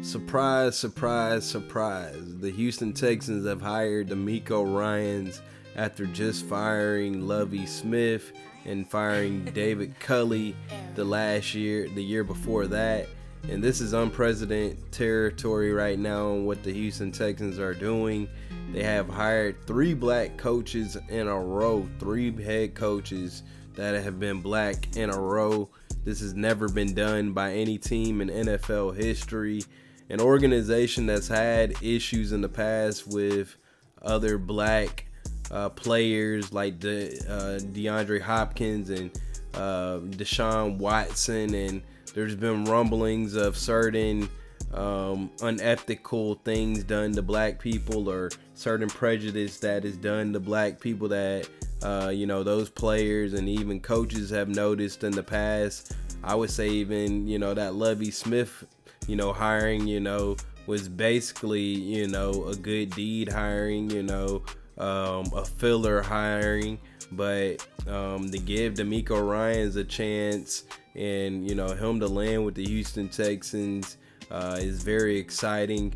Surprise, surprise, surprise. The Houston Texans have hired DeMeco Ryans after just firing Lovie Smith and firing David Culley the year before that. And this is unprecedented territory right now on what the Houston Texans are doing. They have hired three black coaches in a row, three head coaches that have been black in a row. This has never been done by any team in NFL history. An organization that's had issues in the past with other black players like DeAndre Hopkins and Deshaun Watson, and there's been rumblings of certain unethical things done to black people, or certain prejudice that is done to black people that those players and even coaches have noticed in the past. I would say even that Lovie Smith hiring was basically a good deed hiring, a filler hiring, but to give DeMeco Ryans a chance and him to land with the Houston Texans is very exciting.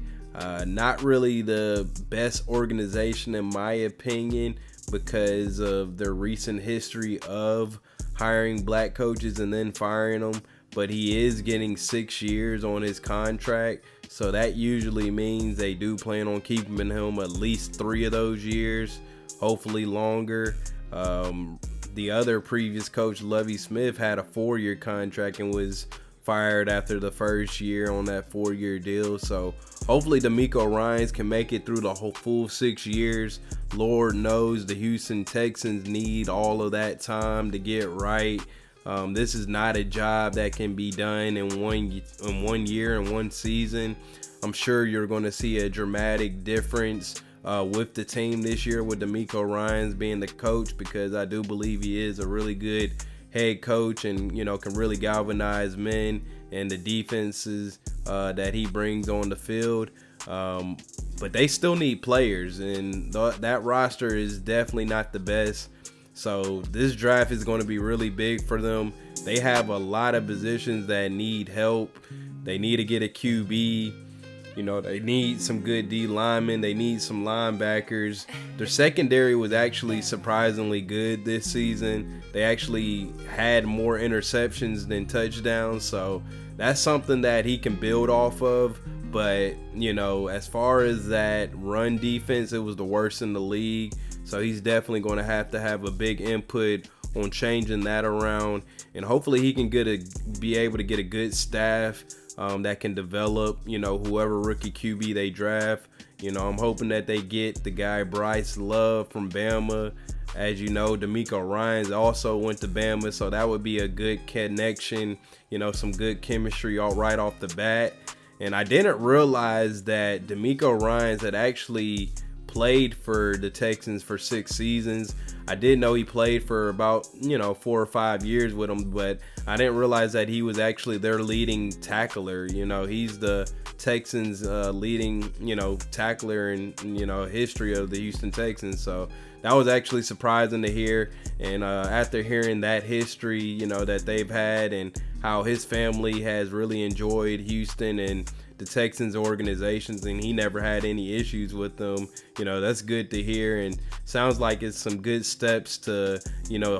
Not really the best organization in my opinion because of their recent history of hiring black coaches and then firing them, but he is getting 6 years on his contract, so that usually means they do plan on keeping him at least 3 of those years, hopefully longer. The other previous coach, Lovie Smith, had a 4-year contract and was fired after the first year on that 4-year deal. So hopefully DeMeco Ryans can make it through the whole full 6 years. Lord knows the Houston Texans need all of that time to get right. This is not a job that can be done in one year and one season. I'm sure you're going to see a dramatic difference with the team this year with DeMeco Ryans being the coach, because I do believe he is a really good head coach and can really galvanize men and the defenses that he brings on the field. But they still need players, and that roster is definitely not the best. So this draft is going to be really big for them. They have a lot of positions that need help. They need to get a QB. They need some good D linemen. They need some linebackers. Their secondary was actually surprisingly good this season. They actually had more interceptions than touchdowns. So that's something that he can build off of. But, as far as that run defense, it was the worst in the league. So he's definitely going to have a big input on changing that around. And hopefully he can be able to get a good staff that can develop, whoever rookie QB they draft. I'm hoping that they get the guy Bryce Love from Bama. As you know, DeMeco Ryans also went to Bama, so that would be a good connection, some good chemistry right off the bat. And I didn't realize that DeMeco Ryans had actually played for the Texans for 6 seasons. I did know he played for about 4 or 5 years with them, but I didn't realize that he was actually their leading tackler. He's the Texans leading tackler in history of the Houston Texans. So that was actually surprising to hear. And after hearing that history that they've had, and how his family has really enjoyed Houston and the Texans organizations, and he never had any issues with them, that's good to hear. And sounds like it's some good steps to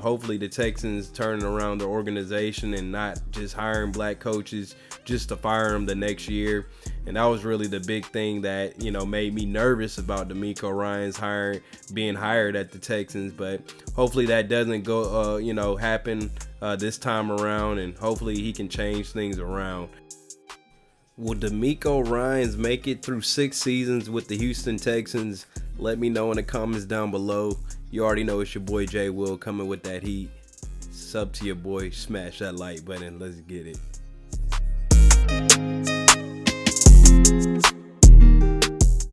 hopefully the Texans turning around the organization and not just hiring black coaches just to fire them the next year. And that was really the big thing that made me nervous about DeMeco Ryans being hired at the Texans. But hopefully that doesn't go happen this time around, and hopefully he can change things around. Will DeMeco Ryans make it through 6 seasons with the Houston Texans? Let me know in the comments down below. You already know it's your boy Jay Will coming with that heat. Sub to your boy, smash that like button. Let's get it.